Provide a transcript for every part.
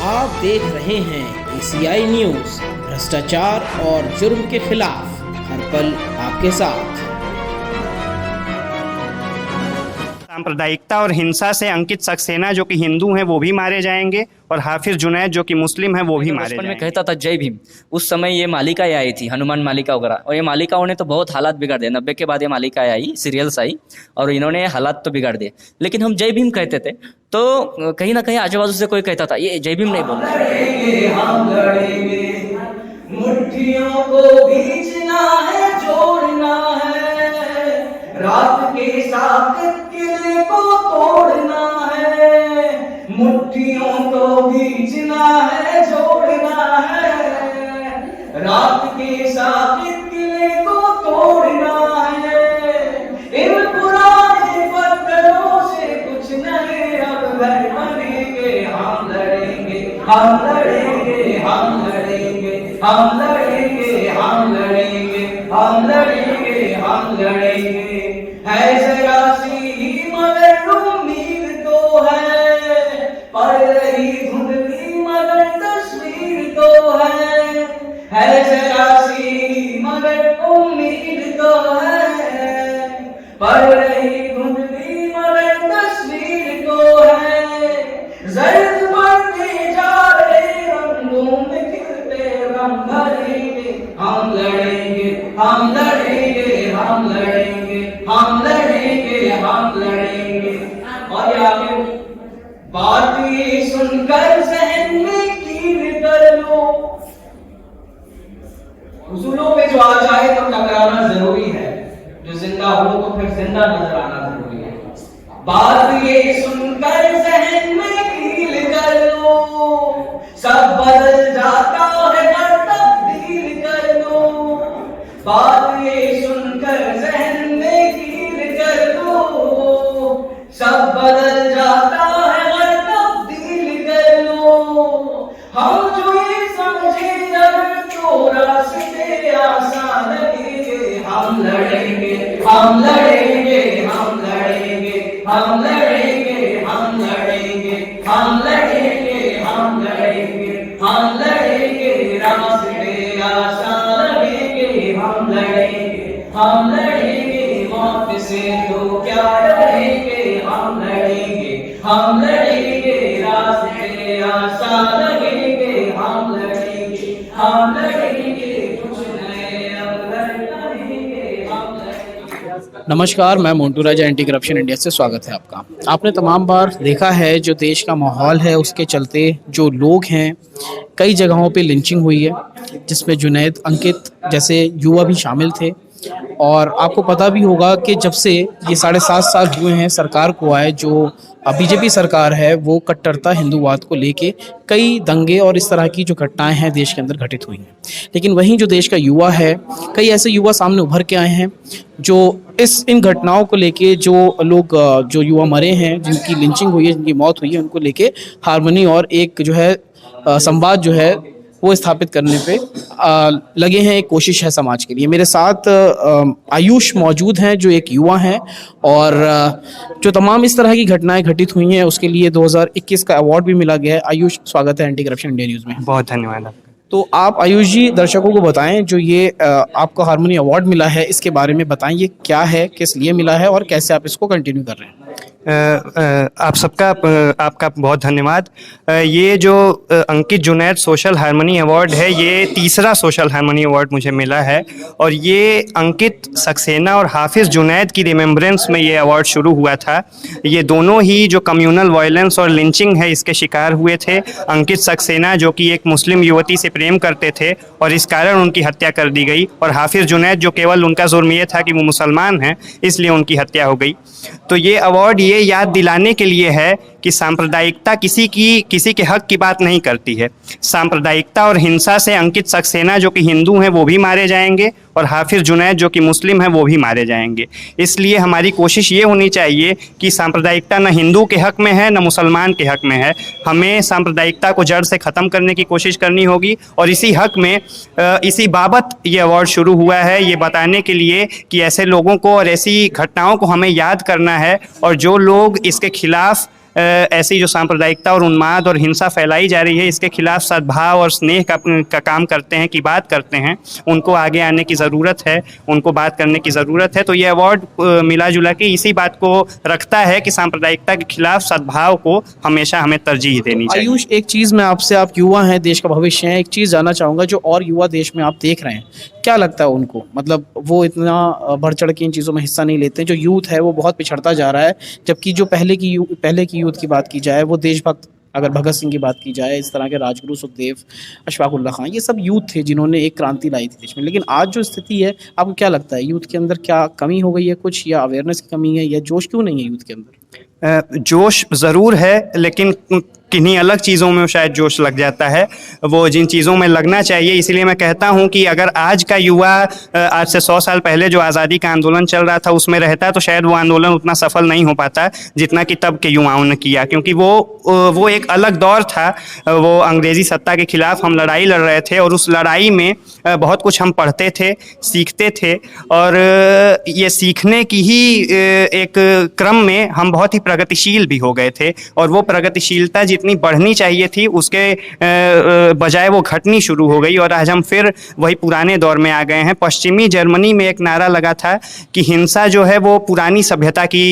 आप देख रहे हैं एशियाई न्यूज़, भ्रष्टाचार और जुर्म के खिलाफ हर पल आपके साथ। सांप्रदायिकता और हिंसा से अंकित सक्सेना जो कि हिंदू हैं वो भी मारे जाएंगे और हाफिज जुनैद जो कि मुस्लिम हैं वो भी मारे बचपन में जाएंगे। कहता था जय भीम। उस समय ये मालिकाएं आई थी, हनुमान मालिका वगैरह, और ये मालिकाओं ने तो बहुत हालात बिगाड़ दिए। 90 के बाद ये मालिकाएं आई, सीरियल्स आई, और इन्होंने हालात तो बिगाड़ दिए। लेकिन हम जय भीम कहते थे तो कहीं ना कहीं आजू बाजू से कोई कहता था ये जय भीम नहीं बोल रहे। हम लड़ेंगे, मुट्ठियों को बीचना है, जोड़ना है, रात के साथ किले को तोड़ना है, मुट्ठियों को बीचना है, जोड़ना है, रात के साथ किले को तोड़ना है। इन पुराने पत्थरों से कुछ नहीं अब घर बनेंगे। हम लड़ेंगे, हम लड़ेंगे, हम लड़ेंगे, हम लड़ेंगे, हम लड़ेंगे, हम लड़ेंगे, हम लड़ेंगे। है जरा सी ही मगर उम्मीद तो है, पड़ रही धुंधली मगर तस्वीर तो है जरा सी ही मगर उम्मीद तो है, पड़ रही धुंधली मगर तस्वीर तो है। जर्द बढ़ते जा रहे रंगों में खिलते रंग भरेंगे। हम लड़ेंगे, हम लड़ेंगे, हम लड़ेंगे, हम लड़ेंगे, हम लड़ेंगे। और ये आगे बात ये सुनकर जहन में कील कर लो। उसूलों पे जो आ जाए तो टकराना जरूरी है, जो जिंदा हो तो फिर जिंदा नजर आना जरूरी है। बात ये सुनकर जहन में कील कर लो, सब बदल जाता है पर तब्दील कर लो। बात ये सुनकर जहन में कील कर लो, सब बदल जाता है पर तब्दील कर लो। हम जो ये समझे अगर तो रास्ते आसान लगेंगे। हम लड़ेंगे, हम लड़ेंगे, हम लड़ेंगे, हम लड़ेंगे, हम लड़ेंगे, हम लड़ेंगे, हम लड़ेंगे, हम लड़ेंगे, रास्ते आसान लगेंगे। हम लड़ेंगे, हम लड़ेंगे, मौत से तो क्या डरेंगे। हम लड़ेंगे, हम लड़ेंगे, रास्ते आसान लगेंगे। हम लड़ेंगे, हम लड़ेंगे, कुछ नए अवसर करेंगे। हम लड़ेंगे। नमस्कार, मैं मोंटू राजा, एंटी करप्शन इंडिया से स्वागत है आपका। आपने तमाम बार देखा है जो देश का माहौल है उसके चलते जो लोग हैं, कई जगहों पे लिंचिंग हुई है जिसमें जुनैद, अंकित जैसे युवा भी शामिल थे। और आपको पता भी होगा कि जब से ये 7.5 साल हुए हैं सरकार को आए, जो बीजेपी सरकार है वो कट्टरता हिंदूवाद को लेके कई दंगे और इस तरह की जो घटनाएं हैं देश के अंदर घटित हुई हैं। लेकिन वहीं जो देश का युवा है, कई ऐसे युवा सामने उभर के आए हैं जो इन घटनाओं को लेके, जो लोग जो युवा मरे हैं, जिनकी लिंचिंग हुई है, जिनकी मौत हुई है, उनको लेके हार्मनी और एक जो है संवाद जो है वो स्थापित करने पे लगे हैं। एक कोशिश है समाज के लिए। मेरे साथ आयुष मौजूद हैं जो एक युवा हैं और जो तमाम इस तरह की घटनाएं घटित हुई हैं उसके लिए 2021 का अवार्ड भी मिला गया है। आयुष, स्वागत है एंटी करप्शन इंडिया न्यूज़ में। बहुत धन्यवाद। तो आप आयुष जी दर्शकों को बताएं, जो ये आपको हार्मनी अवार्ड मिला है इसके बारे में बताएं, ये क्या है, किस लिए मिला है और कैसे आप इसको कंटिन्यू कर रहे हैं। आप सबका आपका बहुत धन्यवाद। ये जो अंकित जुनैद सोशल हार्मनी अवार्ड है, ये तीसरा सोशल हार्मनी अवार्ड मुझे मिला है और ये अंकित सक्सेना और हाफिज जुनैद की रिमेम्बरेंस में ये अवार्ड शुरू हुआ था। ये दोनों ही जो कम्युनल वायलेंस और लिंचिंग है इसके शिकार हुए थे। अंकित सक्सेना जो कि एक मुस्लिम युवती से प्रेम करते थे और इस कारण उनकी हत्या कर दी गई, और हाफिज जुनैद जो केवल उनका जुर्म ये था कि वो मुसलमान हैं इसलिए उनकी हत्या हो गई। तो ये अवार्ड ये याद दिलाने के लिए है कि सांप्रदायिकता किसी के हक की बात नहीं करती है। सांप्रदायिकता और हिंसा से अंकित सक्सेना जो कि हिंदू हैं वो भी मारे जाएंगे और हाफिज जुनैद जो कि मुस्लिम हैं वो भी मारे जाएंगे। इसलिए हमारी कोशिश ये होनी चाहिए कि सांप्रदायिकता न हिंदू के हक में है न मुसलमान के हक में है। हमें सांप्रदायिकता को जड़ से ख़त्म करने की कोशिश करनी होगी और इसी हक में इसी बाबत ये अवार्ड शुरू हुआ है, ये बताने के लिए कि ऐसे लोगों को और ऐसी घटनाओं को हमें याद करना है और जो लोग इसके खिलाफ ऐसी जो सांप्रदायिकता और उन्माद और हिंसा फैलाई जा रही है, इसके खिलाफ सद्भाव और स्नेह का काम करते हैं, की बात करते हैं, उनको आगे आने की ज़रूरत है, उनको बात करने की ज़रूरत है। तो ये अवार्ड मिला जुला के इसी बात को रखता है कि सांप्रदायिकता के खिलाफ सद्भाव को हमेशा हमें तरजीह देनी चाहिए। आयुष, एक चीज़ मैं आपसे, आप युवा हैं, देश का भविष्य है, एक चीज़ जानना चाहूँगा, जो और युवा देश में आप देख रहे हैं, क्या लगता है उनको? मतलब वो इतना बढ़ चढ़ के इन चीज़ों में हिस्सा नहीं लेते। जो यूथ है वो बहुत पिछड़ता जा रहा है, जबकि जो पहले की यूथ की बात की जाए, वो देशभक्त, अगर भगत सिंह की बात की जाए, इस तरह के राजगुरु सुखदेव, अशफाक उल्लाह खां, ये सब यूथ थे जिन्होंने एक क्रांति लाई थी देश में। लेकिन आज जो स्थिति है, आपको क्या लगता है यूथ के अंदर क्या कमी हो गई है कुछ, या अवेयरनेस की कमी है, या जोश क्यों नहीं है यूथ के अंदर? जोश ज़रूर है, लेकिन किन्हीं अलग चीज़ों में शायद जोश लग जाता है, वो जिन चीज़ों में लगना चाहिए। इसलिए मैं कहता हूँ कि अगर आज का युवा आज से 100 साल पहले जो आज़ादी का आंदोलन चल रहा था उसमें रहता, तो शायद वो आंदोलन उतना सफल नहीं हो पाता जितना कि तब के युवाओं ने किया, क्योंकि वो एक अलग दौर था। वो अंग्रेज़ी सत्ता के खिलाफ हम लड़ाई लड़ रहे थे, और उस लड़ाई में बहुत कुछ हम पढ़ते थे, सीखते थे, और ये सीखने की ही एक क्रम में हम बहुत ही प्रगतिशील भी हो गए थे। और वो प्रगतिशीलता जितनी बढ़नी चाहिए थी उसके बजाय वो घटनी शुरू हो गई, और आज हम फिर वही पुराने दौर में आ गए हैं। पश्चिमी जर्मनी में एक नारा लगा था कि हिंसा जो है वो पुरानी सभ्यता की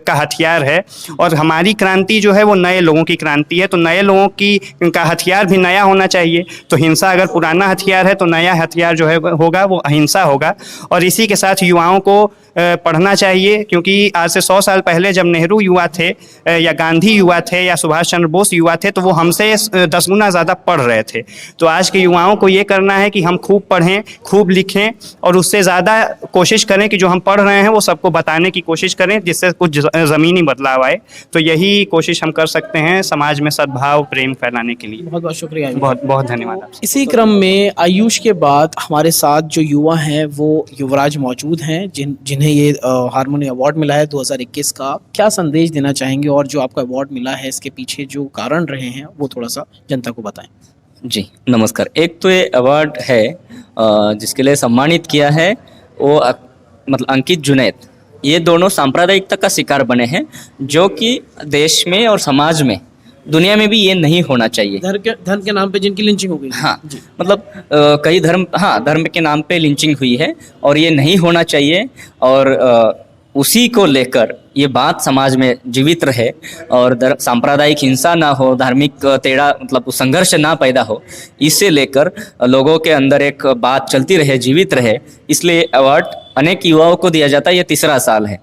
का हथियार है, और हमारी क्रांति जो है वो नए लोगों की क्रांति है। तो नए लोगों की का हथियार भी नया होना चाहिए। तो हिंसा अगर पुराना हथियार है, तो नया हथियार जो है होगा वो अहिंसा होगा। और इसी के साथ युवाओं को पढ़ना चाहिए, क्योंकि आज से 100 साल पहले जब नेहरू युवा थे, या गांधी युवा थे, या सुभाष चंद्र बोस युवा थे, तो वो हमसे 10 गुना ज़्यादा पढ़ रहे थे। तो आज के युवाओं को ये करना है कि हम खूब पढ़ें, खूब लिखें, और उससे ज़्यादा कोशिश करें कि जो हम पढ़ रहे हैं वो सबको बताने की कोशिश करें, जिससे कुछ ज़मीनी बदलाव आए। तो यही कोशिश हम कर सकते हैं समाज में सद्भाव, प्रेम फैलाने के लिए। बहुत बहुत शुक्रिया। बहुत बहुत धन्यवाद आपसे। इसी क्रम में आयुष के बाद हमारे साथ जो युवा हैं वो युवराज मौजूद हैं, जिन्हें ये हारमोनी अवार्ड मिला है 2021 का। क्या संदेश देना चाहेंगे, और जो आपको अवार्ड मिला है इसके पीछे जो कारण रहे हैं वो थोड़ा सा जनता को बताएं। जी नमस्कार। एक तो ये अवार्ड है जिसके लिए सम्मानित किया है वो मतलब अंकित जुनैद। ये दोनों सांप्रदायिकता का शिकार बने हैं, जो कि देश में और समाज में, दुनिया में भी ये नहीं होना चाहिए। धर्म के नाम पे जिनकी लिंचिंग हो गई। हाँ, मतलब कई धर्म के नाम पे लिंचिंग हुई है, और ये नहीं होना चाहिए। और उसी को लेकर ये बात समाज में जीवित रहे, और सांप्रदायिक हिंसा ना हो, धार्मिक तेड़ा मतलब संघर्ष ना पैदा हो, इसे लेकर लोगों के अंदर एक बात चलती रहे, जीवित रहे। इसलिए अवार्ड अनेक युवाओं को दिया जाता है। ये 3रा साल है,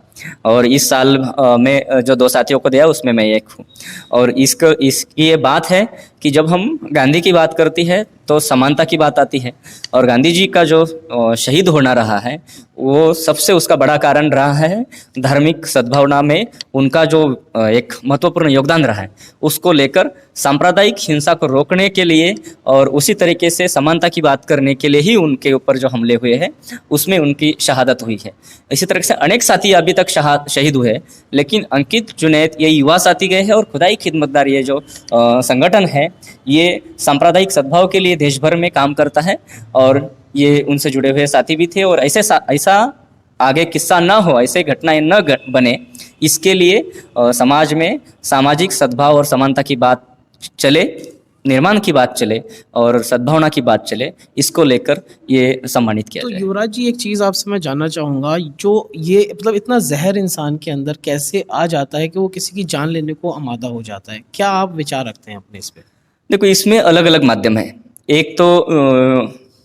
और इस साल में जो 2 साथियों को दिया उसमें मैं एक हूँ। और इसकी ये बात है कि जब हम गांधी की बात करती है तो समानता की बात आती है, और गांधी जी का जो शहीद होना रहा है वो सबसे उसका बड़ा कारण रहा है धार्मिक सद्भावना में उनका जो एक महत्वपूर्ण योगदान रहा है, उसको लेकर सांप्रदायिक हिंसा को रोकने के लिए और उसी तरीके से समानता की बात करने के लिए ही उनके ऊपर जो हमले हुए हैं उसमें उनकी शहादत हुई है। इसी तरह से अनेक साथी अभी तक शहीद हुए, लेकिन अंकित जुनैद ये युवा साथी गए हैं, और खुदाई खिदमतगार ये जो संगठन है ये सांप्रदायिक सद्भाव के लिए देश भर में काम करता है, और ये उनसे जुड़े हुए साथी भी थे। और ऐसा आगे किस्सा ना हो, ऐसे घटनाएं न बने, इसके लिए समाज में सामाजिक सद्भाव और समानता की बात चले, निर्माण की बात चले, और सद्भावना की बात चले, इसको लेकर ये सम्मानित किया जाए। युवराज जी, एक चीज़ आपसे मैं जानना चाहूँगा, जो ये मतलब इतना जहर इंसान के अंदर कैसे आ जाता है कि वो किसी की जान लेने को आमादा हो जाता है? क्या आप विचार रखते हैं अपने इस पे? देखो, इसमें अलग अलग माध्यम है। एक तो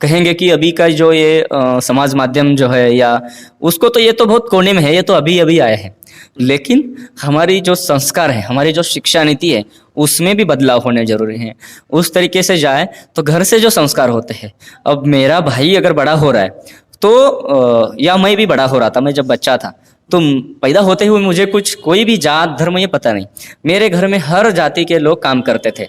कहेंगे कि अभी का जो ये समाज माध्यम जो है, या उसको तो ये तो बहुत कोने में है, ये तो अभी अभी आया है। लेकिन हमारी जो संस्कार है, हमारी जो शिक्षा नीति है, उसमें भी बदलाव होने जरूरी है। उस तरीके से जाए तो घर से जो संस्कार होते हैं, अब मेरा भाई अगर बड़ा हो रहा है तो या मैं भी बड़ा हो रहा था, मैं जब बच्चा था तो पैदा होते हुए मुझे कोई भी जात धर्म ये पता नहीं। मेरे घर में हर जाति के लोग काम करते थे,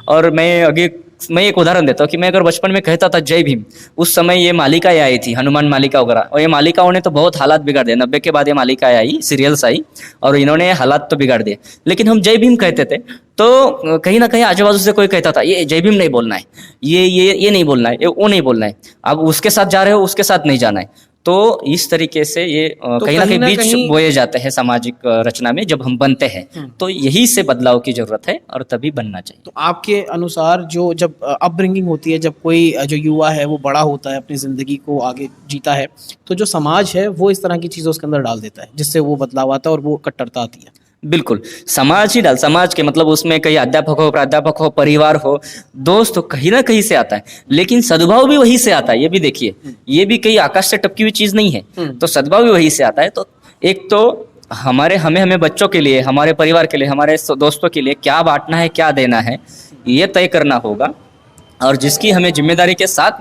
और मैं एक उदाहरण देता हूँ कि मैं अगर बचपन में कहता था जय भीम, उस समय ये मालिकाएं आई थी, हनुमान मालिका वगैरह, और ये मालिकाओं ने तो बहुत हालात बिगाड़ दिए। 90 के बाद ये मालिकाएं आई, सीरियल्स आई, और इन्होंने हालात तो बिगाड़ दिए। लेकिन हम जय भीम कहते थे तो कहीं ना कहीं आजू बाजू से कोई कहता था ये जय भीम नहीं बोलना है, ये नहीं बोलना है, ये वो नहीं बोलना है, अब उसके साथ जा रहे हो, उसके साथ नहीं जाना है। तो इस तरीके से ये कहीं ना कहीं कहीं ना बीच कहीं- बोए जाते हैं सामाजिक रचना में जब हम बनते हैं। तो यही से बदलाव की जरूरत है और तभी बनना चाहिए। तो आपके अनुसार जो जब अपब्रिंगिंग होती है, जब कोई जो युवा है वो बड़ा होता है, अपनी ज़िंदगी को आगे जीता है, तो जो समाज है वो इस तरह की चीज़ें उसके अंदर डाल देता है जिससे वो बदलाव आता है और वो कट्टरता आती है। बिल्कुल, समाज ही समाज के मतलब उसमें कई अध्यापक हो, प्राध्यापक हो, परिवार हो, दोस्त हो, कहीं ना कहीं से आता है। लेकिन सद्भाव भी वहीं से आता है, ये भी देखिए, ये भी कहीं आकाश से टपकी हुई चीज नहीं है। तो सद्भाव भी वहीं से आता है। तो एक तो हमें बच्चों के लिए, हमारे परिवार के लिए, हमारे दोस्तों के लिए क्या बांटना है, क्या देना है, ये तय करना होगा। और जिसकी हमें जिम्मेदारी के साथ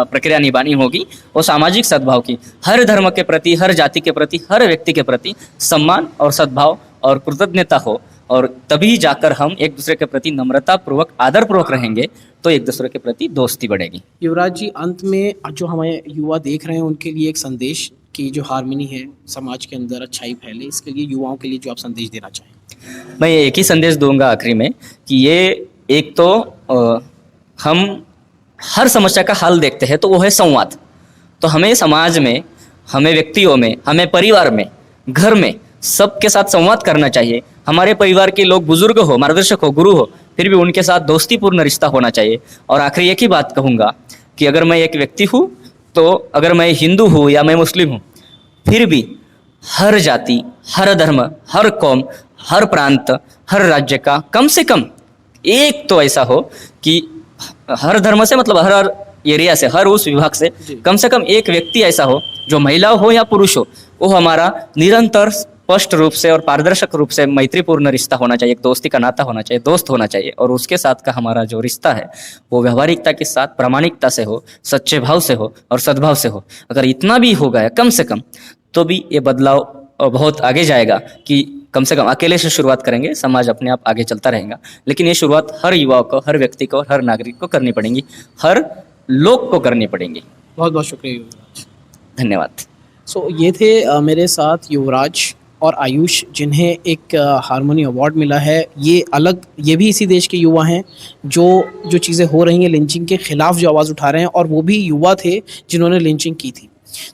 प्रक्रिया निभानी होगी वो सामाजिक सद्भाव की, हर धर्म के प्रति, हर जाति के प्रति, हर व्यक्ति के प्रति सम्मान और सद्भाव और कृतज्ञता हो, और तभी जाकर हम एक दूसरे के प्रति नम्रता पूर्वक, आदर पूर्वक रहेंगे, तो एक दूसरे के प्रति दोस्ती बढ़ेगी। युवराज जी, अंत में जो हमारे युवा देख रहे हैं उनके लिए एक संदेश कि जो हार्मनी है समाज के अंदर, अच्छाई फैले, इसके लिए युवाओं के लिए जो आप संदेश देना चाहें। मैं एक ही संदेश दूंगा आखिरी में कि ये एक तो हम हर समस्या का हल देखते हैं तो वो है संवाद। तो हमें समाज में, हमें व्यक्तियों में, हमें परिवार में, घर में सबके साथ संवाद करना चाहिए। हमारे परिवार के लोग बुजुर्ग हो, मार्गदर्शक हो, गुरु हो, फिर भी उनके साथ दोस्तीपूर्ण रिश्ता होना चाहिए। और आखिरी एक ही बात कहूँगा कि अगर मैं एक व्यक्ति हूँ, तो अगर मैं हिंदू हूँ या मैं मुस्लिम हूँ, फिर भी हर जाति, हर धर्म, हर कौम, हर प्रांत, हर राज्य का कम से कम एक तो ऐसा हो कि हर धर्म से मतलब हर एरिया से, हर उस विभाग से कम एक व्यक्ति ऐसा हो, जो महिला हो या पुरुष हो, वो हमारा निरंतर स्पष्ट रूप से और पारदर्शक रूप से मैत्रीपूर्ण रिश्ता होना चाहिए, एक दोस्ती का नाता होना चाहिए, दोस्त होना चाहिए। और उसके साथ का हमारा जो रिश्ता है वो व्यवहारिकता के साथ, प्रामाणिकता से हो, सच्चे भाव से हो और सद्भाव से हो। अगर इतना भी हो गया कम से कम, तो भी ये बदलाव बहुत आगे जाएगा। कि कम से कम अकेले से शुरुआत करेंगे, समाज अपने आप आगे चलता रहेगा। लेकिन ये शुरुआत हर युवाओं को, हर व्यक्ति को, हर नागरिक को करनी पड़ेगी, हर लोग को करनी पड़ेगी। बहुत बहुत शुक्रिया युवराज। धन्यवाद। सो ये थे मेरे साथ युवराज और आयुष, जिन्हें एक हार्मनी अवार्ड मिला है। ये भी इसी देश के युवा हैं जो चीज़ें हो रही हैं, लिंचिंग के खिलाफ जो आवाज़ उठा रहे हैं, और वो भी युवा थे जिन्होंने लिंचिंग की थी।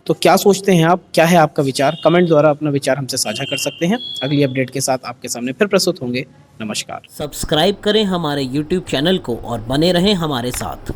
तो क्या सोचते हैं आप, क्या है आपका विचार? कमेंट द्वारा अपना विचार हमसे साझा कर सकते हैं। अगली अपडेट के साथ आपके सामने फिर प्रस्तुत होंगे। नमस्कार। सब्सक्राइब करें हमारे YouTube चैनल को और बने रहें हमारे साथ।